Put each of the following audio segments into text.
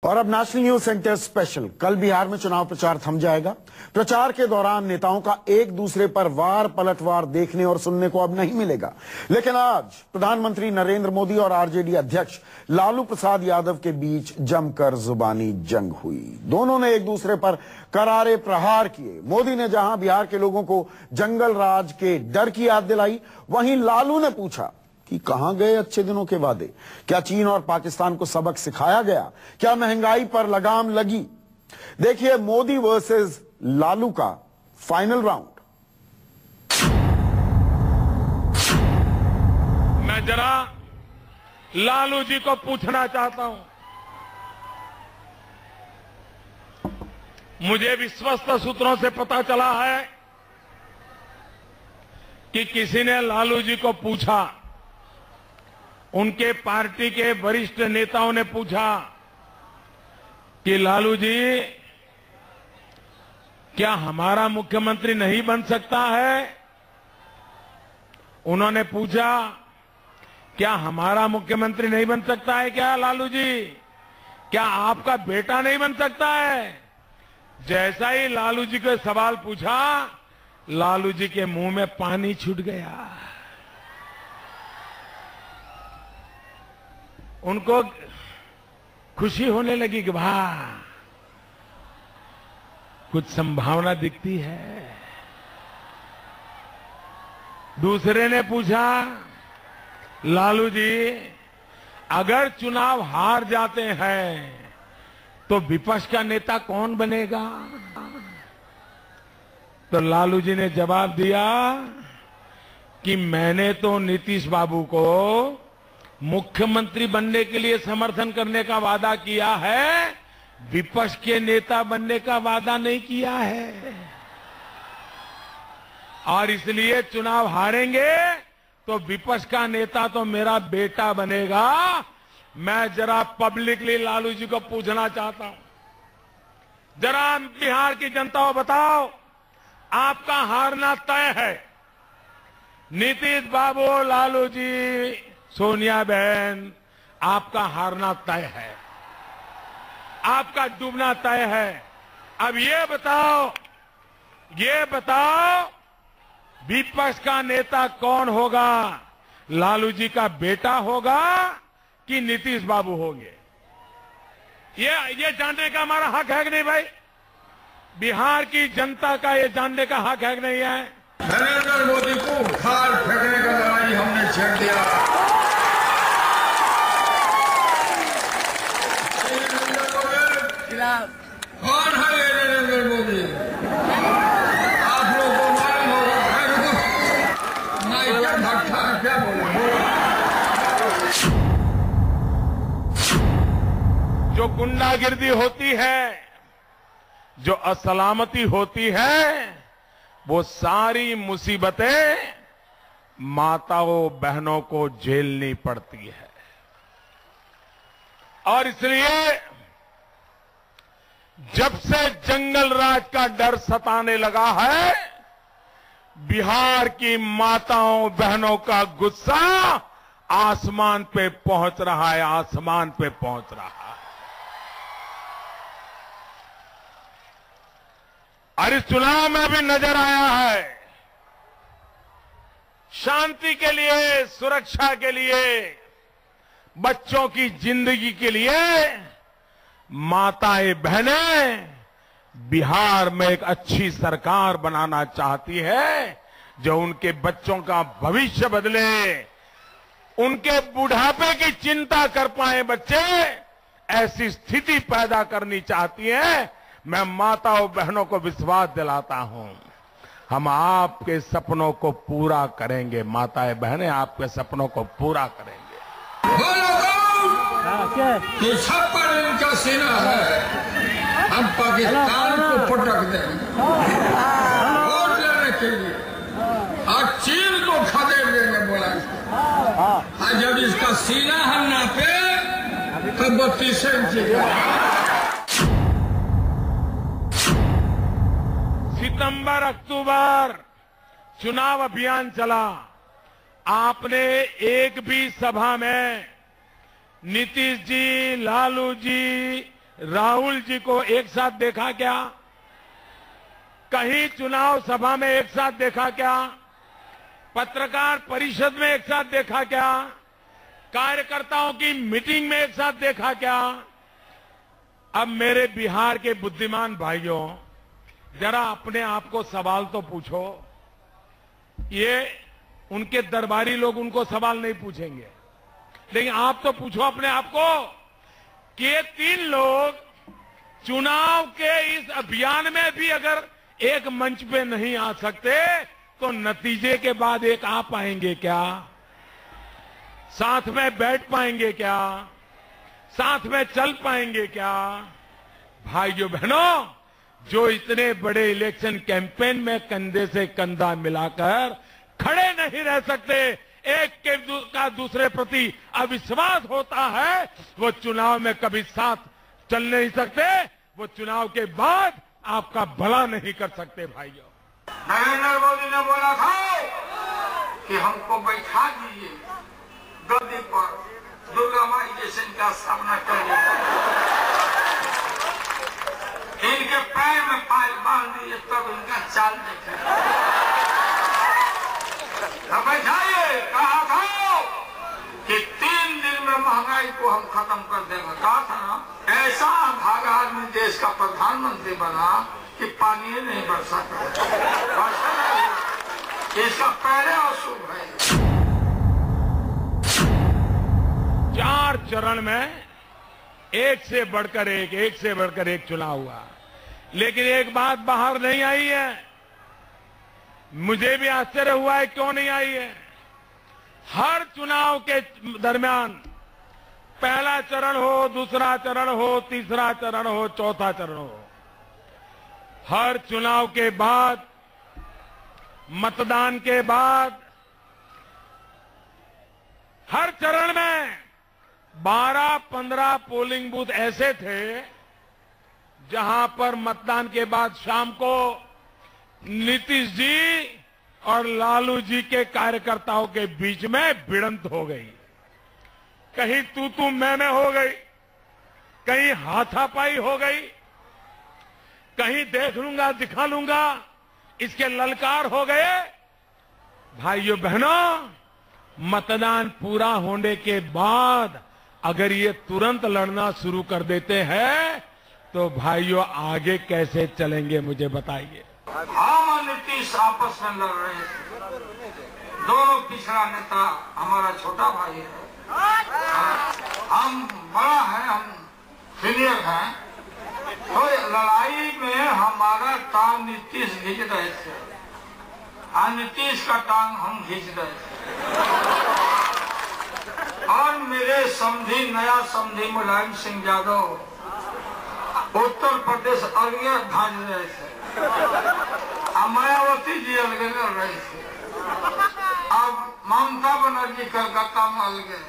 और अब national news centre special. कल बिहार में चुनाव प्रचार थम जाएगा। प्रचार के दौरान नेताओं का एक दूसरे पर वार पलटवार देखने और सुनने को अब नहीं मिलेगा। लेकिन आज प्रधानमंत्री नरेंद्र मोदी और आरजेडी अध्यक्ष लालू प्रसाद यादव के बीच जमकर जुबानी जंग हुई। दोनों ने एक दूसरे पर करारे प्रहार किए। मोदी ने जहां बिहार के लोगों को जंगल राज के डर की याद दिलाई, वहीं लालू ने पूछा कि कहां गए अच्छे दिनों के वादे। क्या चीन और पाकिस्तान को सबक सिखाया गया? क्या महंगाई पर लगाम लगी? देखिए मोदी वर्सेस लालू का फाइनल राउंड। मैं जरा लालू जी को पूछना चाहता हूं। मुझे विश्वस्त सूत्रों से पता चला है कि किसी ने लालू जी को पूछा, उनके पार्टी के वरिष्ठ नेताओं ने पूछा कि लालू जी क्या हमारा मुख्यमंत्री नहीं बन सकता है? उन्होंने पूछा क्या हमारा मुख्यमंत्री नहीं बन सकता है क्या लालू जी? क्या आपका बेटा नहीं बन सकता है? जैसा ही लालू जी को सवाल पूछा, लालू जी के मुंह में पानी छूट गया। उनको खुशी होने लगी कि वाह, कुछ संभावना दिखती है। दूसरे ने पूछा, लालू जी अगर चुनाव हार जाते हैं तो विपक्ष का नेता कौन बनेगा? तो लालू जी ने जवाब दिया कि मैंने तो नीतीश बाबू को मुख्यमंत्री बनने के लिए समर्थन करने का वादा किया है, विपक्ष के नेता बनने का वादा नहीं किया है। और इसलिए चुनाव हारेंगे तो विपक्ष का नेता तो मेरा बेटा बनेगा। मैं जरा पब्लिकली लालू जी को पूछना चाहता हूं, जरा बिहार की जनता को बताओ, आपका हारना तय है। नीतीश बाबू, लालू जी, सोनिया बहन, आपका हारना तय है, आपका डूबना तय है। अब ये बताओ विपक्ष का नेता कौन होगा? लालू जी का बेटा होगा कि नीतीश बाबू होंगे? ये जानने का हमारा हक है कि नहीं भाई? बिहार की जनता का ये जानने का हक है कि नहीं है? नरेंद्र मोदी को उखाड़ फेंकने का लड़ाई हमने छेड़ दिया। कौन है ये नरेंद्र मोदी? आप लोगों को मालूम होगा। नहीं क्या भट्टा क्या बोले? जो गुंडागिर्दी होती है, जो असलामती होती है, वो सारी मुसीबतें माताओं बहनों को झेलनी पड़ती है। और इसलिए जब से जंगल राज का डर सताने लगा है, बिहार की माताओं बहनों का गुस्सा आसमान पे पहुंच रहा है, आसमान पे पहुंच रहा है। और इस चुनाव में भी नजर आया है, शांति के लिए, सुरक्षा के लिए, बच्चों की जिंदगी के लिए माताएं बहनें बिहार में एक अच्छी सरकार बनाना चाहती है, जो उनके बच्चों का भविष्य बदले, उनके बुढ़ापे की चिंता कर पाए बच्चे, ऐसी स्थिति पैदा करनी चाहती है। मैं माताओं बहनों को विश्वास दिलाता हूं, हम आपके सपनों को पूरा करेंगे। माताएं बहनें आपके सपनों को पूरा करेंगे। ये सब पर इनका सीना है, हम पाकिस्तान को पटक दें वोट लेने के लिए, और चीन को खदेड़ देंगे। बोला आज जब इसका सीना हम नापे तो 32 इंच। सितंबर अक्टूबर चुनाव अभियान चला। आपने एक भी सभा में नीतीश जी, लालू जी, राहुल जी को एक साथ देखा क्या? कहीं चुनाव सभा में एक साथ देखा क्या? पत्रकार परिषद में एक साथ देखा क्या? कार्यकर्ताओं की मीटिंग में एक साथ देखा क्या? अब मेरे बिहार के बुद्धिमान भाइयों, जरा अपने आप को सवाल तो पूछो। ये उनके दरबारी लोग उनको सवाल नहीं पूछेंगे, लेकिन आप तो पूछो अपने आप को कि ये 3 लोग चुनाव के इस अभियान में भी अगर एक मंच पे नहीं आ सकते तो नतीजे के बाद एक आ पाएंगे क्या? साथ में बैठ पाएंगे क्या? साथ में चल पाएंगे क्या? भाइयों बहनों, जो इतने बड़े इलेक्शन कैंपेन में कंधे से कंधा मिलाकर खड़े नहीं रह सकते, एक का दूसरे प्रति अविश्वास होता है, वो चुनाव में कभी साथ चल नहीं सकते, वो चुनाव के बाद आपका भला नहीं कर सकते। भाइयों, नरेंद्र मोदी ने बोला था कि हमको बैठा दीजिए गद्दी पर, दुर्गा माई जैसे इनका सामना करिए, इनके पैर में पायल बांध दीजिए, तब इनका चाल देखें। बैठाइए, कहा था कि 3 दिन में महंगाई को हम खत्म कर देंगे। कहा था ना, ऐसा भागा आदमी देश का प्रधानमंत्री बना कि पानी नहीं बरसा कर, इसका पहले अशुभ है। 4 चरण में एक से बढ़कर एक चुनाव हुआ, लेकिन एक बात बाहर नहीं आई है। मुझे भी आश्चर्य हुआ है क्यों नहीं आई है। हर चुनाव के दरमियान पहला चरण हो, दूसरा चरण हो, तीसरा चरण हो, चौथा चरण हो, हर चुनाव के बाद, मतदान के बाद, हर चरण में 12-15 पोलिंग बूथ ऐसे थे जहां पर मतदान के बाद शाम को नीतीश जी और लालू जी के कार्यकर्ताओं के बीच में भिड़ंत हो गई। कहीं तू मैं हो गई, कहीं हाथापाई हो गई, कहीं देख लूंगा दिखा लूंगा इसके ललकार हो गए। भाइयों बहनों, मतदान पूरा होने के बाद अगर ये तुरंत लड़ना शुरू कर देते हैं तो भाइयों आगे कैसे चलेंगे, मुझे बताइए। हम और नीतीश आपस में लड़ रहे थे। दोनों पिछड़ा नेता हमारा छोटा भाई है, हम बड़ा है, हम सीनियर हैं, तो लड़ाई में हमारा टांग नीतीश खींच रहे थे और नीतीश का टांग हम खींच रहे थे। और मेरे समधी, नया समधी मुलायम सिंह यादव उत्तर प्रदेश अलगे भाज रहे थे, मायावती जी अलगे लड़ रही थी, अब ममता बनर्जी कलकत्ता में अलगे।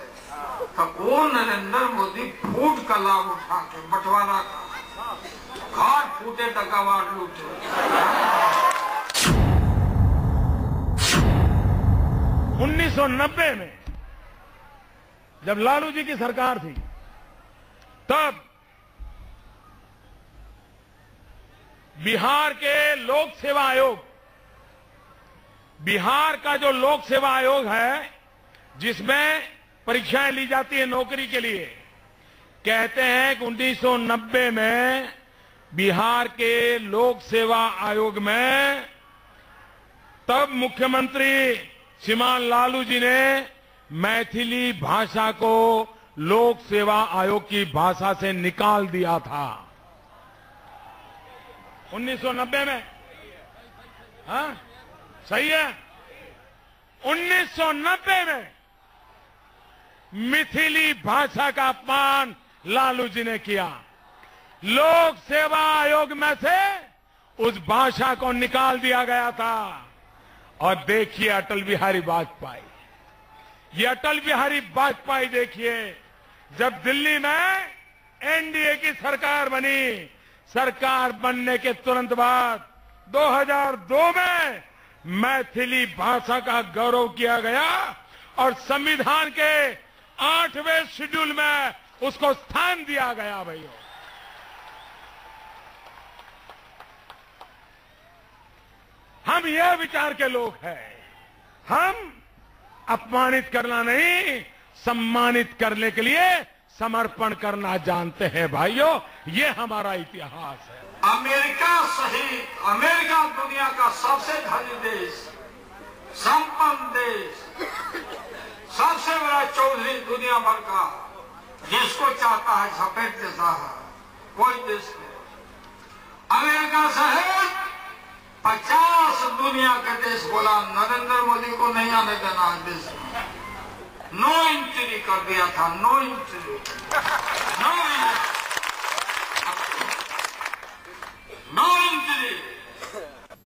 तो वो नरेंद्र मोदी फूट का लाभ उठा के बंटवारा का घाट फूटे टकावाट लूटे। 1990 में जब लालू जी की सरकार थी, तब बिहार के लोक सेवा आयोग, बिहार का जो लोक सेवा आयोग है जिसमें परीक्षाएं ली जाती है नौकरी के लिए, कहते हैं कि 1990 में बिहार के लोक सेवा आयोग में तब मुख्यमंत्री श्रीमान लालू जी ने मैथिली भाषा को लोक सेवा आयोग की भाषा से निकाल दिया था। 1990 में, हाँ सही है, 1990 में मिथिली भाषा का अपमान लालू जी ने किया। लोक सेवा आयोग में से उस भाषा को निकाल दिया गया था। और देखिए अटल बिहारी वाजपेयी, ये अटल बिहारी वाजपेयी देखिए, जब दिल्ली में एनडीए की सरकार बनी, सरकार बनने के तुरंत बाद 2002 में मैथिली भाषा का गौरव किया गया और संविधान के 8वें शेड्यूल में उसको स्थान दिया गया। भाइयों, हम ये विचार के लोग हैं। हम अपमानित करना नहीं, सम्मानित करने के लिए समर्पण करना जानते हैं भाइयों। ये हमारा इतिहास है। अमेरिका सहित अमेरिका दुनिया का सबसे धनी देश, संपन्न देश, सबसे बड़ा चौधरी दुनिया भर का, जिसको चाहता है सफेद जैसा है, कोई देश नहीं। अमेरिका सहित 50 दुनिया के देश बोला नरेंद्र मोदी को नहीं आने देना है देश में। नो एंट्री कर दिया था, नो एंट्री, नो एंट्री।